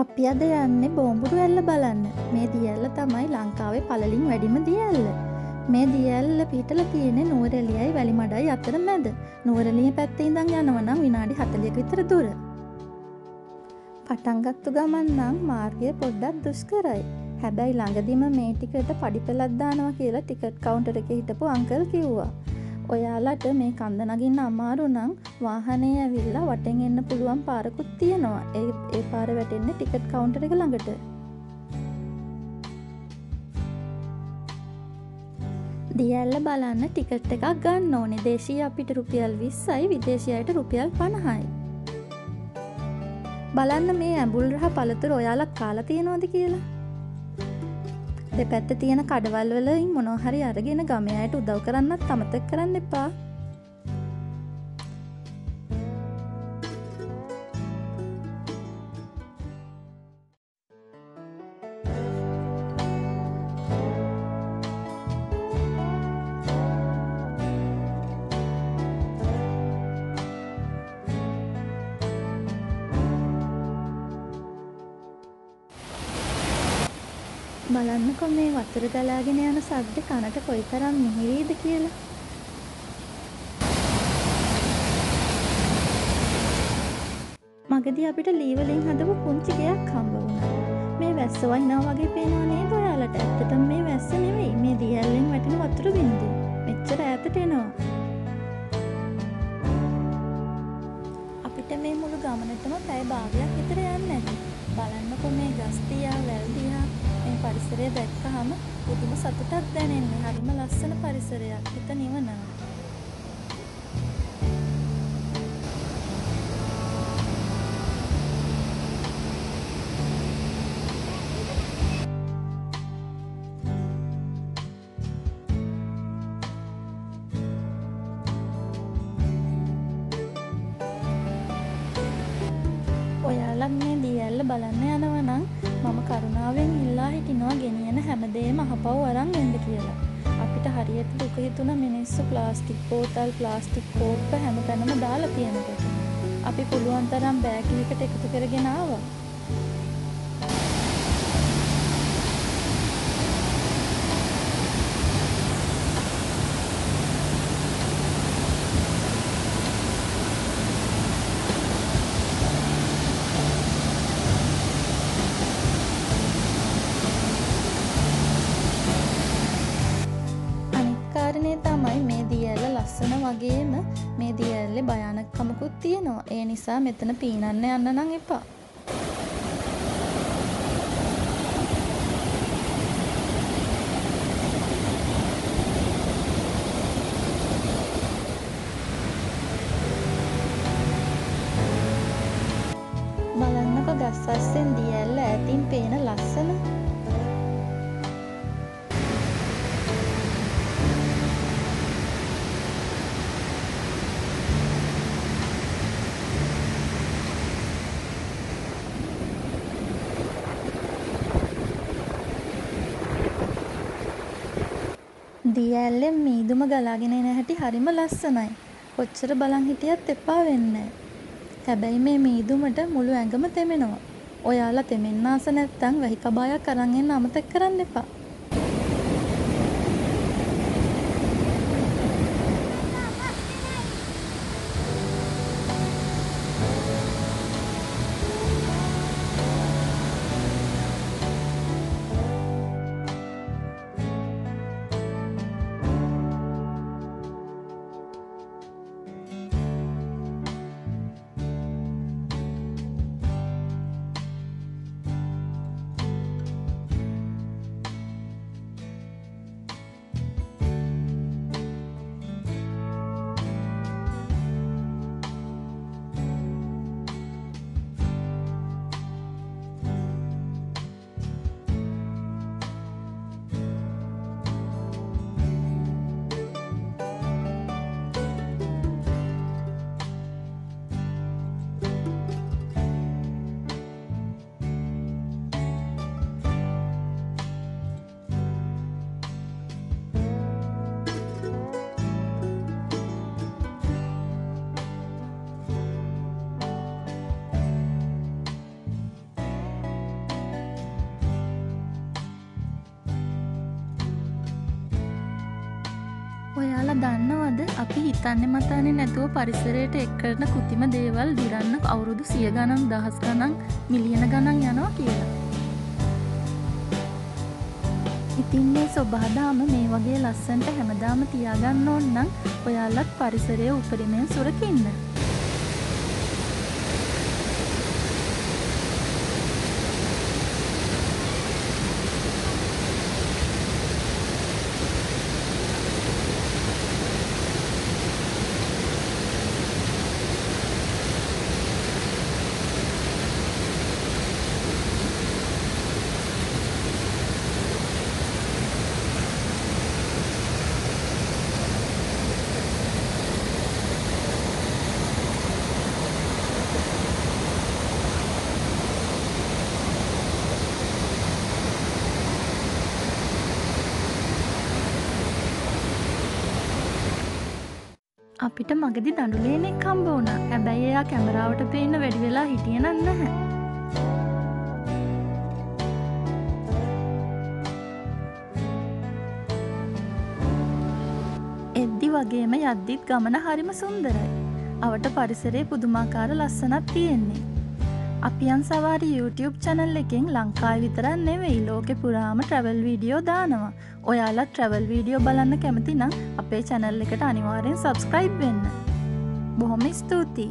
අපි අද යන්නේ බෝම්බුරුවැල්ල බලන්න. මේ දියැල්ල තමයි ලංකාවේ පළලින් වැඩිම දියැල්ල. මේ දියැල්ල පිහිටලා තියෙන්නේ නුවරඑළියයි වැලිමඩයි අතර මැද. නුවරඑළිය පැත්තේ ඉඳන් යනවා නම් විනාඩි 40ක විතර දුර. පටන් ගත්ත ගමන් නම් මාර්ගය පොඩ්ඩක් දුෂ්කරයි. හැබැයි ළඟදිම මේ ටිකට පඩිපෙළක් දානවා කියලා ටිකට් කවුන්ටර් එකේ හිටපු අංකල් කිව්වා. ඔයාලට මේ කන්ද නගින්න අමාරු නම් වාහනේ ඇවිල්ලා වටෙන් එන්න පුළුවන් පාරකුත් තියෙනවා. ඒ පාර වැටෙන්නේ ටිකට් කවුන්ටර් එක ළඟට. දියැල්ල බලන්න ටිකට් එකක් ගන්න ඕනේ. දේශීය අපිට රුපියල් 20යි, විදේශීයයට රුපියල් 50යි. බලන්න මේ ඇඹුල් රහ පළතුරු ඔයාලා කාලා තියෙනවද කියලා. දෙපැත්තේ තියෙන කඩවල් වලින් මොනවා හරි අරගෙන ගමේ අයට උදව් කරන්නත් අමතක කරන්න එපා. බලන්නකො මේ වතුර ගලාගෙන යන සද්ද කනට කොයිතරම් මිහිරිද කියලා. මගදී අපිට ලී වලින් හදපු පුංචි ගෙයක් හම්බ වුණා. මේ වැස්ස වහිනවා වගේ පේනව නේද ඔයාලට? ඇත්තටම මේ වැස්ස නෙවෙයි. මේ දියැල්ලෙන් වැටෙන වතුර බින්දුව. මෙච්චර ඈතට එනවා. අපිට මේ මුළු ගමනටම පැය භාගයක් විතර යන්න ඇති. බලන්නකො මේ ගස් දිහා, වැල් දිහා මේ පරිසරය දැක්කහම පුදුම සතුටක් දැනෙන්නේ. හරිම ලස්සන පරිසරයක්. හිත නිවනවා. ඔයාලා මේ දියැල්ල බලන්න යනවා නම් මම කරුණාවෙන් ඉල්ලා හිටිනවා ගෙනියන හැමදේම අහපව් අරන් එන්න කියලා. අපිට හරියට දුක හිතුණ මිනිස්සු ප්ලාස්ටික් බෝතල්, ප්ලාස්ටික් කෝප්ප හැමතැනම දාලා තියෙනකොට. අපි පුළුවන් තරම් බෑග් එකකට එකතු කරගෙන ආවා. තමයි මේ දියැල්ල ලස්සන වගේම මේ දියැල්ලේ භයානකකමකුත් තියෙනවා. ඒ නිසා මෙතන පීනන්න යන්න නම් එපා. බලන්නකො ගස් අස්සෙන් දියැල්ල ඈතින් පේන ලස්සන. දියැල්ලෙන් මීදුම ගලාගෙන එන හැටි හරිම ලස්සනයි. කොච්චර බලන් හිටියත් එපා වෙන්නේ. හැබැයි මේ මීදුමට මුළු ඇඟම තෙමෙනවා. ඔයාලා තෙමෙන්න ආස නැත්තම් වැහි කබායක් අරන් එන්න අමතක කරන්න එපා. ඔයාලා දන්නවද අපි හිතන්නේ මතන්නේ නැතුව පරිසරයට එක් කරන කෘතිම දේවල් දිරන්න අවුරුදු 100 ගණන් දහස් ගණන් මිලියන ගණන් යනවා කියලා. ඉතින් මේ සබහාදාම මේ වගේ ලස්සනට හැමදාම තියාගන්න ඕන නම් ඔයාලත් පරිසරයේ උපරිමයෙන් සුරකින්න. අපිට මගදී දඬුලේනෙක් හම්බ වුණා. හැබැයි එයා කැමරාවට පේන්න වැඩි වෙලා හිටියේ නැහැ. එද්දි වගේම යද්දිත් ගමන හරිම සුන්දරයි. අවට පරිසරයේ පුදුමාකාර ලස්සනක් තියෙන්නේ. අපියන් සවාරි YouTube channel එකෙන් ලංකාවේ විතරක් නෙවෙයි ලෝකේ පුරාම travel video දානවා. ඔයාලා travel video බලන්න කැමති නම් අපේ channel එකට අනිවාර්යෙන් subscribe වෙන්න. බොහොම ස්තුතියි.